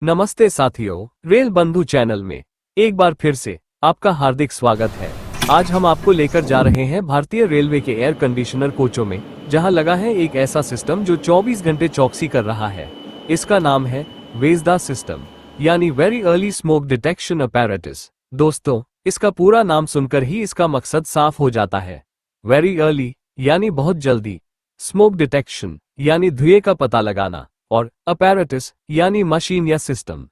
नमस्ते साथियों, रेल बंधु चैनल में एक बार फिर से आपका हार्दिक स्वागत है। आज हम आपको लेकर जा रहे हैं भारतीय रेलवे के एयर कंडीशनर कोचों में, जहां लगा है एक ऐसा सिस्टम जो 24 घंटे चौकसी कर रहा है। इसका नाम है वेसडा सिस्टम, यानी very early smoke detection apparatus. दोस्तों, इसका पूरा नाम सुनकर ही इसका मकसद साफ हो जाता है। वेरी अर्ली यानी बहुत जल्दी, स्मोक डिटेक्शन यानी धुएं का पता लगाना, और अपैरेटस यानी मशीन या सिस्टम।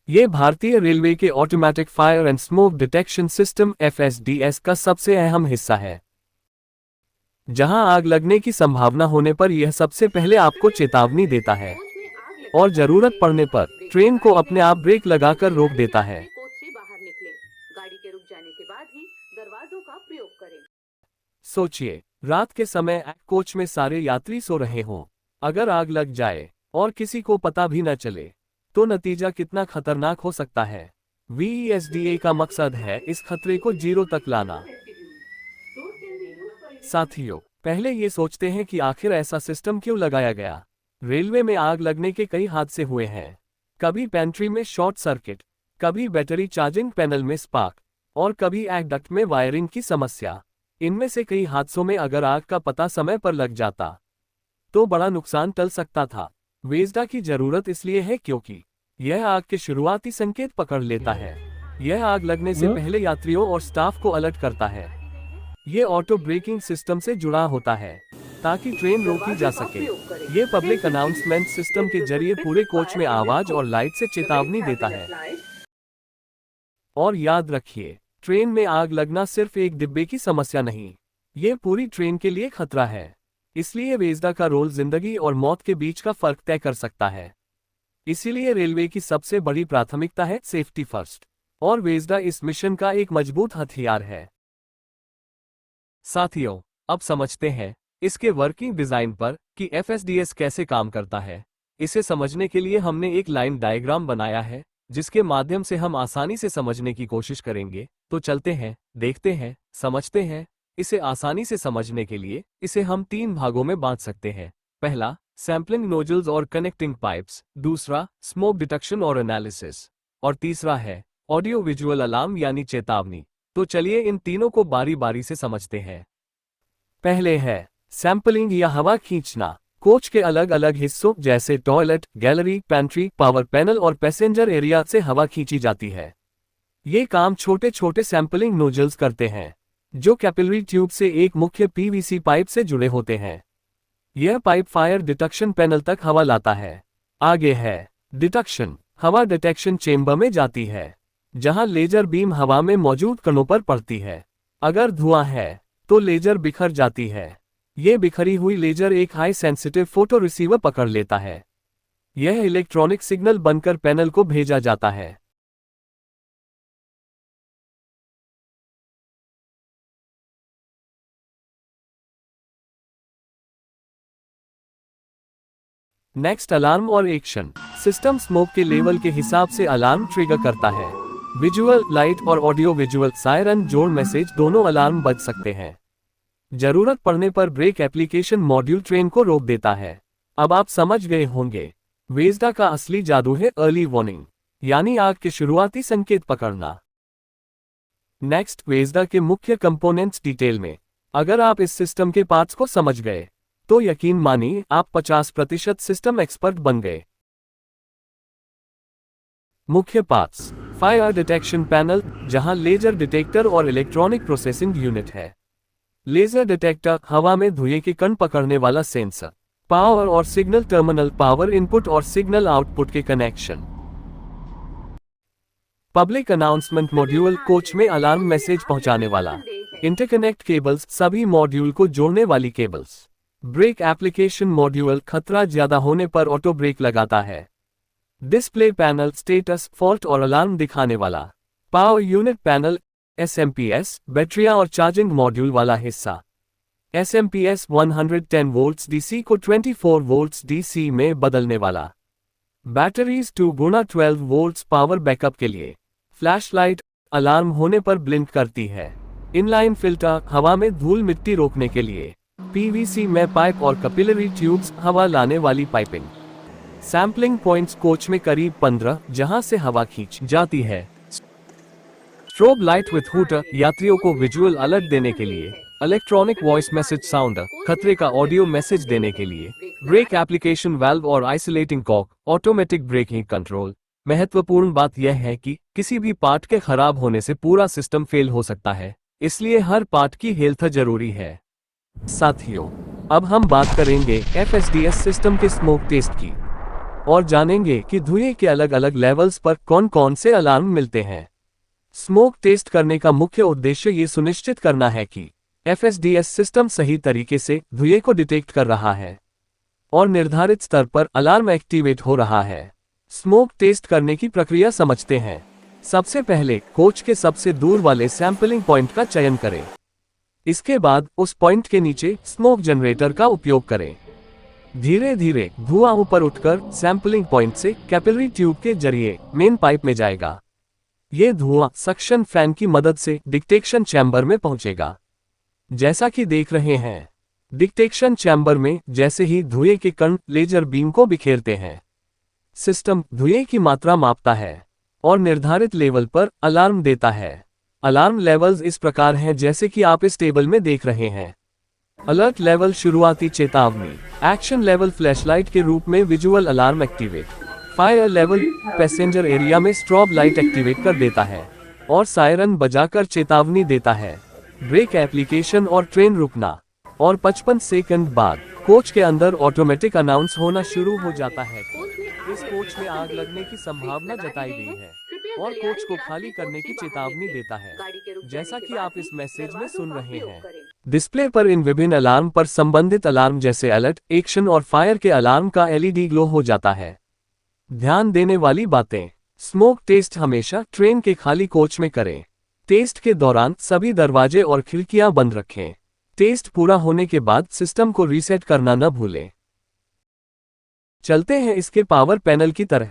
ये भारतीय रेलवे के automatic fire and smoke detection system FSDS का सबसे अहम हिस्सा है। जहां आग लगने की संभावना होने पर यह सबसे पहले आपको चेतावनी देता है और जरूरत पड़ने पर ट्रेन को अपने आप ब्रेक लगाकर रोक देता है। गाड़ी के रुक जाने के बाद ही दरवाजों का प्रयोग करें। सोचिए, रात के समय कोच में सारे यात्री सो रहे हों। अगर आग लग जाए और किसी को पता भी न चले तो नतीजा कितना खतरनाक हो सकता है। VESDA का मकसद है इस खतरे को जीरो तक लाना। साथियों, पहले ये सोचते हैं कि आखिर ऐसा सिस्टम क्यों लगाया गया। रेलवे में आग लगने के कई हादसे हुए हैं। कभी पेंट्री में शॉर्ट सर्किट, कभी बैटरी चार्जिंग पैनल में स्पार्क, और कभी एक्डक्ट में वायरिंग की समस्या। इनमें से कई हादसों में अगर आग का पता समय पर लग जाता तो बड़ा नुकसान टल सकता था। वेसडा की जरूरत इसलिए है क्योंकि यह आग के शुरुआती संकेत पकड़ लेता है। यह आग लगने से पहले यात्रियों और स्टाफ को अलर्ट करता है। यह ऑटो ब्रेकिंग सिस्टम से जुड़ा होता है ताकि ट्रेन रोकी जा सके। यह पब्लिक अनाउंसमेंट सिस्टम के जरिए पूरे कोच में आवाज और लाइट से चेतावनी देता है। और याद रखिए, ट्रेन में आग लगना सिर्फ एक डिब्बे की समस्या नहीं, ये पूरी ट्रेन के लिए खतरा है। इसलिए वेसडा का रोल जिंदगी और मौत के बीच का फर्क तय कर सकता है। इसीलिए रेलवे की सबसे बड़ी प्राथमिकता है सेफ्टी फर्स्ट, और वेसडा इस मिशन का एक मजबूत हथियार है। साथियों, अब समझते हैं इसके वर्किंग डिजाइन पर कि FSDS कैसे काम करता है। इसे समझने के लिए हमने एक लाइन डायग्राम बनाया है, जिसके माध्यम से हम आसानी से समझने की कोशिश करेंगे। तो चलते हैं, देखते हैं, समझते हैं। इसे आसानी से समझने के लिए इसे हम 3 भागों में बांट सकते हैं। पहला, सैंपलिंग नोजल्स और कनेक्टिंग पाइप्स। दूसरा, स्मोक डिटेक्शन और एनालिसिस। और तीसरा है ऑडियो विजुअल अलार्म यानी चेतावनी। तो चलिए इन तीनों को बारी बारी से समझते हैं। पहले है सैंपलिंग या हवा खींचना। कोच के अलग अलग हिस्सों जैसे toilet, gallery, pantry, power panel और पैसेंजर एरिया से हवा खींची जाती है। ये काम छोटे छोटे सैंपलिंग नोजल्स करते हैं, जो कैपिलरी ट्यूब से एक मुख्य PVC पाइप से जुड़े होते हैं। यह पाइप फायर डिटेक्शन पैनल तक हवा लाता है। आगे है डिटेक्शन। हवा डिटेक्शन चेंबर में जाती है, जहां लेजर बीम हवा में मौजूद कणों पर पड़ती है। अगर धुआं है तो लेजर बिखर जाती है। यह बिखरी हुई लेजर एक हाई सेंसिटिव फोटो रिसीवर पकड़ लेता है। यह इलेक्ट्रॉनिक सिग्नल बनकर पैनल को भेजा जाता है। नेक्स्ट, अलार्म और एक्शन। सिस्टम स्मोक के लेवल के हिसाब से अलार्म ट्रिगर करता है। विजुअल लाइट और ऑडियो विजुअल सायरन जोड़ मैसेज दोनों अलार्म बज सकते हैं। जरूरत पड़ने पर ब्रेक एप्लीकेशन मॉड्यूल ट्रेन को रोक देता है। अब आप समझ गए होंगे, वेसडा का असली जादू है अर्ली वार्निंग, यानी आग के शुरुआती संकेत पकड़ना। नेक्स्ट, वेसडा के मुख्य कंपोनेंट्स डिटेल में। अगर आप इस सिस्टम के पार्ट्स को समझ गए तो यकीन मानिए आप 50% सिस्टम एक्सपर्ट बन गए। मुख्य पार्ट्स। फायर डिटेक्शन पैनल, जहां लेजर डिटेक्टर और इलेक्ट्रॉनिक प्रोसेसिंग यूनिट है। लेजर डिटेक्टर, हवा में धुएं के कण पकड़ने वाला सेंसर। पावर और सिग्नल टर्मिनल, पावर इनपुट और सिग्नल आउटपुट के connection. Public announcement module, coach में अलार्म मैसेज पहुंचाने वाला। इंटरकनेक्ट केबल्स, सभी मॉड्यूल को जोड़ने वाली केबल्स। ब्रेक एप्लीकेशन मॉड्यूल, खतरा ज्यादा होने पर ऑटो ब्रेक लगाता है। डिस्प्ले पैनल, स्टेटस, फॉल्ट और अलार्म दिखाने वाला। पावर यूनिट पैनल SMP, बैटरियां और चार्जिंग मॉड्यूल वाला हिस्सा। SMP 110 वोल्ट्स DC को 24 वोल्ट्स DC में बदलने वाला। Batteries 2x12 volts power backup के लिए। फ्लैश लाइट, अलार्म होने पर ब्लिंक करती है। इनलाइन फिल्टर, हवा में धूल मिट्टी रोकने के लिए। PVC में पाइप और कैपिलरी ट्यूब्स, हवा लाने वाली पाइपिंग। सैम्पलिंग पॉइंट्स कोच में करीब 15 जहां से हवा खींच जाती है। स्ट्रोब लाइट विथ हूटर यात्रियों को विजुअल अलर्ट देने के लिए, इलेक्ट्रॉनिक वॉइस मैसेज साउंडर खतरे का ऑडियो मैसेज देने के लिए, ब्रेक एप्लीकेशन वाल्व और isolating cock, automatic braking control. महत्वपूर्ण बात यह है कि किसी भी पार्ट के खराब होने से पूरा सिस्टम फेल हो सकता है, इसलिए हर पार्ट की हेल्थ जरूरी है। साथियों, अब हम बात करेंगे FSDS सिस्टम के स्मोक टेस्ट की और जानेंगे कि धुएं के अलग अलग लेवल्स पर कौन कौन से अलार्म मिलते हैं। स्मोक टेस्ट करने का मुख्य उद्देश्य ये सुनिश्चित करना है कि FSDS सिस्टम सही तरीके से धुएं को डिटेक्ट कर रहा है और निर्धारित स्तर पर अलार्म एक्टिवेट हो रहा है। स्मोक टेस्ट करने की प्रक्रिया समझते हैं। सबसे पहले कोच के सबसे दूर वाले सैंपलिंग पॉइंट का चयन करें। इसके बाद उस पॉइंट के नीचे स्मोक जनरेटर का उपयोग करें। धीरे धीरे धुआं ऊपर उठकर सैंपलिंग पॉइंट से कैपिलरी ट्यूब के जरिए मेन पाइप में जाएगा। ये धुआं सक्शन फैन की मदद से डिटेक्शन चैम्बर में पहुंचेगा। जैसा कि देख रहे हैं, डिटेक्शन चैम्बर में जैसे ही धुएं के कण लेजर बीम को बिखेरते हैं, सिस्टम धुएं की मात्रा मापता है और निर्धारित लेवल पर अलार्म देता है। अलार्म लेवल्स इस प्रकार हैं जैसे कि आप इस टेबल में देख रहे हैं। अलर्ट लेवल शुरुआती चेतावनी, एक्शन लेवल फ्लैशलाइट के रूप में visual alarm activate, fire level passenger area में स्ट्रोब लाइट एक्टिवेट कर देता है और सायरन बजाकर चेतावनी देता है। ब्रेक एप्लीकेशन और ट्रेन रुकना, और 55 सेकंड बाद कोच के अंदर ऑटोमेटिक अनाउंस होना शुरू हो जाता है। इस कोच में आग लगने की संभावना जताई गई है और कोच को खाली करने की चेतावनी देता है, जैसा कि आप इस मैसेज में सुन रहे हैं। डिस्प्ले पर इन विभिन्न अलार्म पर संबंधित अलार्म जैसे अलर्ट, एक्शन और फायर के अलार्म का LED ग्लो हो जाता है। ध्यान देने वाली बातें, स्मोक टेस्ट हमेशा ट्रेन के खाली कोच में करें। टेस्ट के दौरान सभी दरवाजे और खिड़कियां बंद रखें। टेस्ट पूरा होने के बाद सिस्टम को रीसेट करना न भूलें। चलते हैं इसके पावर पैनल की तरह।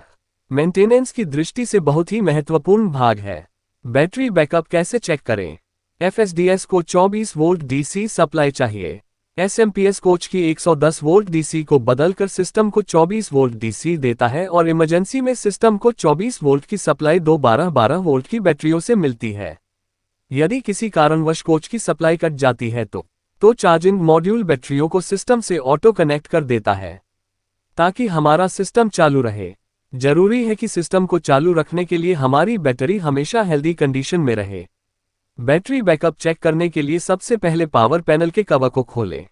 मेंटेनेंस की दृष्टि से बहुत ही महत्वपूर्ण भाग है। बैटरी बैकअप कैसे चेक करें? FSDS को 24 वोल्ट DC सप्लाई चाहिए। SMPS कोच की 110 वोल्ट DC को बदलकर सिस्टम को 24 वोल्ट DC देता है और इमरजेंसी में सिस्टम को 24 वोल्ट की सप्लाई दो 12 वोल्ट की बैटरियों से मिलती है। यदि किसी कारणवश कोच की सप्लाई कट जाती है तो चार्जिंग मॉड्यूल बैटरियों को सिस्टम से ऑटो कनेक्ट कर देता है ताकि हमारा सिस्टम चालू रहे। जरूरी है कि सिस्टम को चालू रखने के लिए हमारी बैटरी हमेशा हेल्दी कंडीशन में रहे। बैटरी बैकअप चेक करने के लिए सबसे पहले पावर पैनल के कवर को खोलें।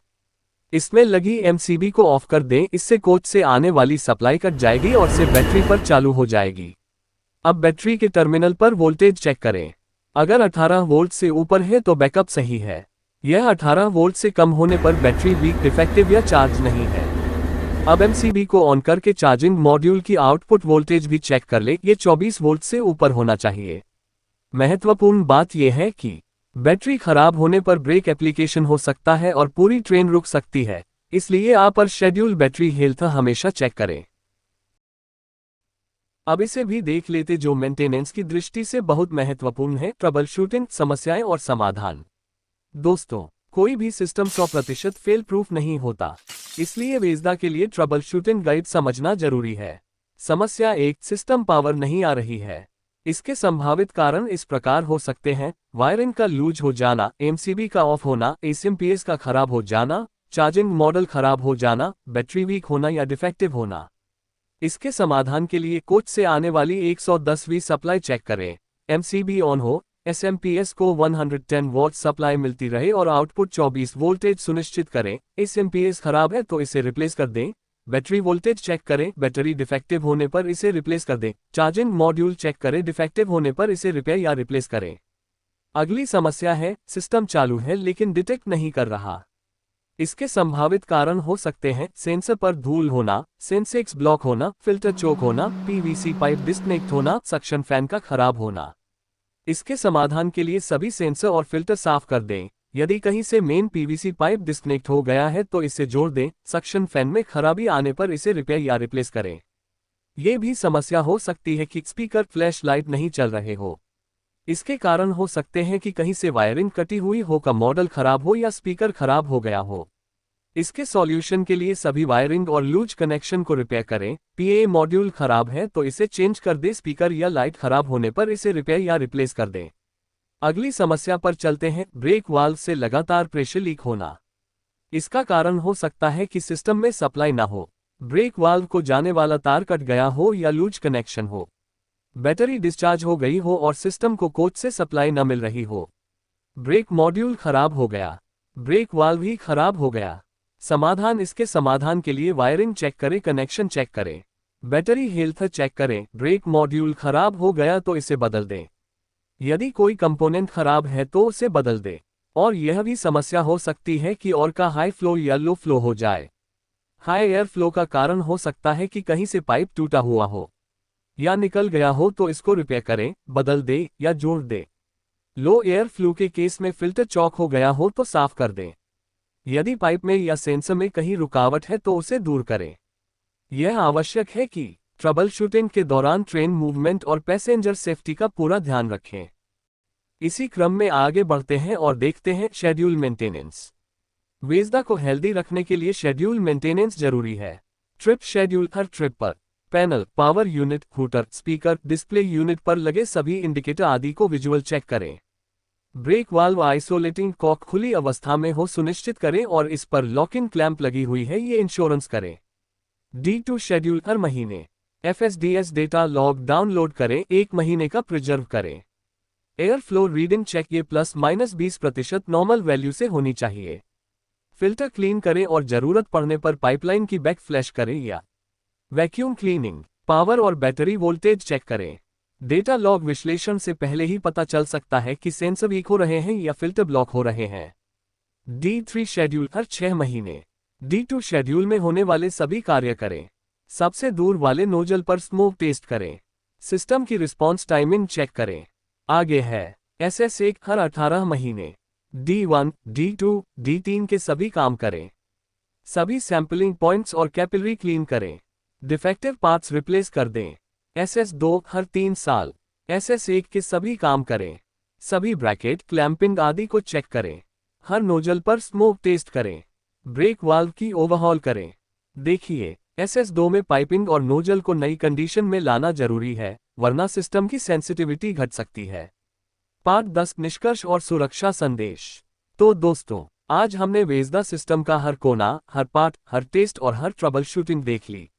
इसमें लगी MCB को ऑफ कर दें, इससे कोच से आने वाली सप्लाई कट जाएगी और से बैटरी पर चालू हो जाएगी। अब बैटरी के टर्मिनल पर वोल्टेज चेक करें। अगर 18 वोल्ट से ऊपर है तो बैकअप सही है। यह 18 वोल्ट से कम होने पर बैटरी वीक, डिफेक्टिव या चार्ज नहीं है। अब MCB को ऑन करके चार्जिंग मॉड्यूल की आउटपुट वोल्टेज भी चेक कर ले, ये 24 वोल्ट से ऊपर होना चाहिए। महत्वपूर्ण बात यह है कि बैटरी खराब होने पर ब्रेक एप्लीकेशन हो सकता है और पूरी ट्रेन रुक सकती है, इसलिए आप पर शेड्यूल बैटरी हेल्थ हमेशा चेक करें। अब इसे भी देख लेते जो मेंटेनेंस की दृष्टि से बहुत महत्वपूर्ण है, ट्रबल शूटिंग, समस्याएं और समाधान। दोस्तों, कोई भी सिस्टम 100% फेल प्रूफ नहीं होता, इसलिए वेजदा के लिए ट्रबल शूटिंग गाइड समझना जरूरी है। समस्या 1, सिस्टम पावर नहीं आ रही है। इसके संभावित कारण इस प्रकार हो सकते हैं: वायरिंग का लूज हो जाना, MCB का ऑफ होना, SMPS का खराब हो जाना, चार्जिंग मॉडल खराब हो जाना, बैटरी वीक होना या डिफेक्टिव होना। इसके समाधान के लिए कोच से आने वाली 110V सप्लाई चेक करें। MCB ऑन हो, SMPS को 110 वोल्ट सप्लाई मिलती रहे और आउटपुट 24 वोल्टेज सुनिश्चित करें। SMPS खराब है तो इसे रिप्लेस कर दें। बैटरी वोल्टेज चेक करें, बैटरी डिफेक्टिव होने पर इसे रिप्लेस कर दें। चार्जिंग मॉड्यूल चेक करें, डिफेक्टिव होने पर इसे रिपेयर या रिप्लेस करें। अगली समस्या है, सिस्टम चालू है लेकिन डिटेक्ट नहीं कर रहा। इसके संभावित कारण हो सकते हैं: सेंसर पर धूल होना, सेंसेक्स ब्लॉक होना, फिल्टर चोक होना, PVC पाइप डिस्कनेक्ट होना, सक्शन फैन का खराब होना। इसके समाधान के लिए सभी सेंसर और फिल्टर साफ कर दें। यदि कहीं से मेन PVC पाइप डिस्कनेक्ट हो गया है तो इसे जोड़ दें। सक्शन फैन में खराबी आने पर इसे रिपेयर या रिप्लेस करें। यह भी समस्या हो सकती है कि स्पीकर फ्लैश लाइट नहीं चल रहे हो। इसके कारण हो सकते हैं कि कहीं से वायरिंग कटी हुई हो, का मॉडल खराब हो या स्पीकर खराब हो गया हो। इसके सॉल्यूशन के लिए सभी वायरिंग और लूज कनेक्शन को रिपेयर करें। पीए मॉड्यूल खराब है तो इसे चेंज कर दे। स्पीकर या लाइट खराब होने पर इसे रिपेयर या रिप्लेस कर दें। अगली समस्या पर चलते हैं। ब्रेक वाल्व से लगातार प्रेशर लीक होना। इसका कारण हो सकता है कि सिस्टम में सप्लाई ना हो, ब्रेक वाल्व को जाने वाला तार कट गया हो या लूज कनेक्शन हो, बैटरी डिस्चार्ज हो गई हो और सिस्टम को कोच से सप्लाई न मिल रही हो। ब्रेक मॉड्यूल खराब हो गया, ब्रेक वाल्व ही खराब हो गया। समाधान। इसके समाधान के लिए वायरिंग चेक करें, कनेक्शन चेक करें, बैटरी हेल्थ चेक करें। ब्रेक मॉड्यूल खराब हो गया तो इसे बदल दें। यदि कोई कंपोनेंट खराब है तो उसे बदल दें। और यह भी समस्या हो सकती है कि और का हाई फ्लो या लो फ्लो हो जाए। हाई एयर फ्लो का कारण हो सकता है कि कहीं से पाइप टूटा हुआ हो या निकल गया हो, तो इसको रिपेयर करें, बदल दे या जोड़ दे। लो एयर फ्लो के केस में फिल्टर चॉक हो गया हो तो साफ कर दें। यदि पाइप में या सेंसर में कहीं रुकावट है तो उसे दूर करें। यह आवश्यक है कि ट्रबल शूटिंग के दौरान ट्रेन मूवमेंट और पैसेंजर सेफ्टी का पूरा ध्यान रखें। इसी क्रम में आगे बढ़ते हैं और देखते हैं शेड्यूल मेंटेनेंस। वेजदा को हेल्दी रखने के लिए शेड्यूल मेंटेनेंस जरूरी है। Trip schedule. हर ट्रिप पर panel, power unit, hooter, speaker, display unit पर लगे सभी इंडिकेटर आदि को विजुअल चेक करें। ब्रेक वाल्व आइसोलेटिंग कॉक खुली अवस्था में हो सुनिश्चित करें और इस पर लॉक इन क्लैंप लगी हुई है ये इंश्योरेंस करें। D2 schedule. हर महीने FSDS डेटा लॉग डाउनलोड करें, 1 महीने का प्रिजर्व करें। Air flow reading check. ये ±20% नॉर्मल वैल्यू से होनी चाहिए। फिल्टर क्लीन करें और जरूरत पड़ने पर पाइपलाइन की बैक फ्लैश करें या वैक्यूम क्लीनिंग। पावर और बैटरी वोल्टेज चेक करें। डेटा लॉग विश्लेषण से पहले ही पता चल सकता है कि सेंसर वीक हो रहे हैं या फिल्टर ब्लॉक हो रहे हैं। D3 schedule. हर 6 महीने D2 शेड्यूल में होने वाले सभी कार्य करें। सबसे दूर वाले नोजल पर स्मोक टेस्ट करें। सिस्टम की रिस्पॉन्स टाइमिंग चेक करें। आगे है SS1। हर 18 महीने D1, D2, D3 के सभी काम करें। सभी सैंपलिंग पॉइंट्स और कैपिलरी क्लीन करें। डिफेक्टिव पार्ट्स रिप्लेस कर दें। SS2। हर 3 साल SS1 के सभी काम करें। सभी ब्रैकेट, क्लैंपिंग आदि को चेक करें। हर नोजल पर स्मोक टेस्ट करें। ब्रेक वाल्व की ओवरहॉल करें। देखिए, SS2 में पाइपिंग और नोजल को नई कंडीशन में लाना जरूरी है, वरना सिस्टम की सेंसिटिविटी घट सकती है। पार्ट 10 निष्कर्ष और सुरक्षा संदेश। तो दोस्तों, आज हमने वेजदा सिस्टम का हर कोना, हर पार्ट, हर टेस्ट और हर ट्रबल शूटिंग देख ली।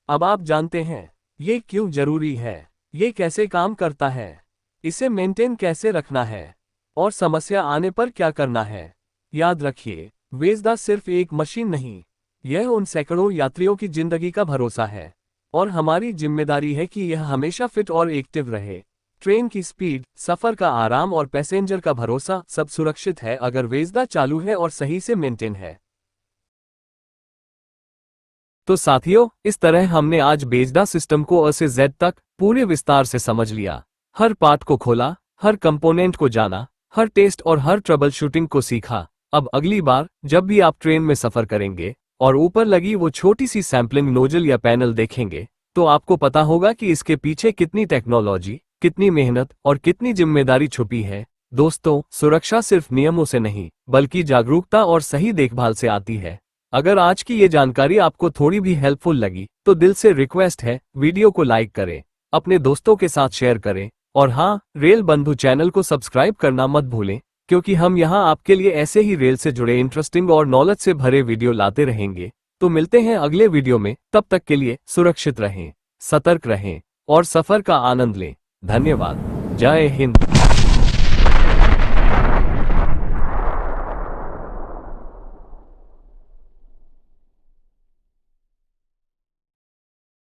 अब आप जानते हैं ये क्यों जरूरी है, ये कैसे काम करता है, इसे मेंटेन कैसे रखना है और समस्या आने पर क्या करना है। याद रखिए, वेजदा सिर्फ एक मशीन नहीं, यह उन सैकड़ों यात्रियों की जिंदगी का भरोसा है और हमारी जिम्मेदारी है कि यह हमेशा फिट और एक्टिव रहे। ट्रेन की स्पीड, सफर का आराम और पैसेंजर का भरोसा सब सुरक्षित है अगर वेजदा चालू है और सही से मेंटेन है। तो साथियों, इस तरह हमने आज वेजदा सिस्टम को A से Z तक पूरे विस्तार से समझ लिया। हर पार्ट को खोला, हर कंपोनेंट को जाना, हर टेस्ट और हर ट्रबल शूटिंग को सीखा। अब अगली बार जब भी आप ट्रेन में सफर करेंगे और ऊपर लगी वो छोटी सी सैंपलिंग नोजल या पैनल देखेंगे, तो आपको पता होगा कि इसके पीछे कितनी टेक्नोलॉजी, कितनी मेहनत और कितनी जिम्मेदारी छुपी है। दोस्तों, सुरक्षा सिर्फ नियमों से नहीं, बल्कि जागरूकता और सही देखभाल से आती है। अगर आज की ये जानकारी आपको थोड़ी भी हेल्पफुल लगी, तो दिल से रिक्वेस्ट है, वीडियो को लाइक करें, अपने दोस्तों के साथ शेयर करें और हाँ, रेल बंधु चैनल को सब्सक्राइब करना मत भूलें, क्योंकि हम यहाँ आपके लिए ऐसे ही रेल से जुड़े इंटरेस्टिंग और नॉलेज से भरे वीडियो लाते रहेंगे। तो मिलते हैं अगले वीडियो में, तब तक के लिए सुरक्षित रहें, सतर्क रहें और सफर का आनंद लें। धन्यवाद। जय हिंद।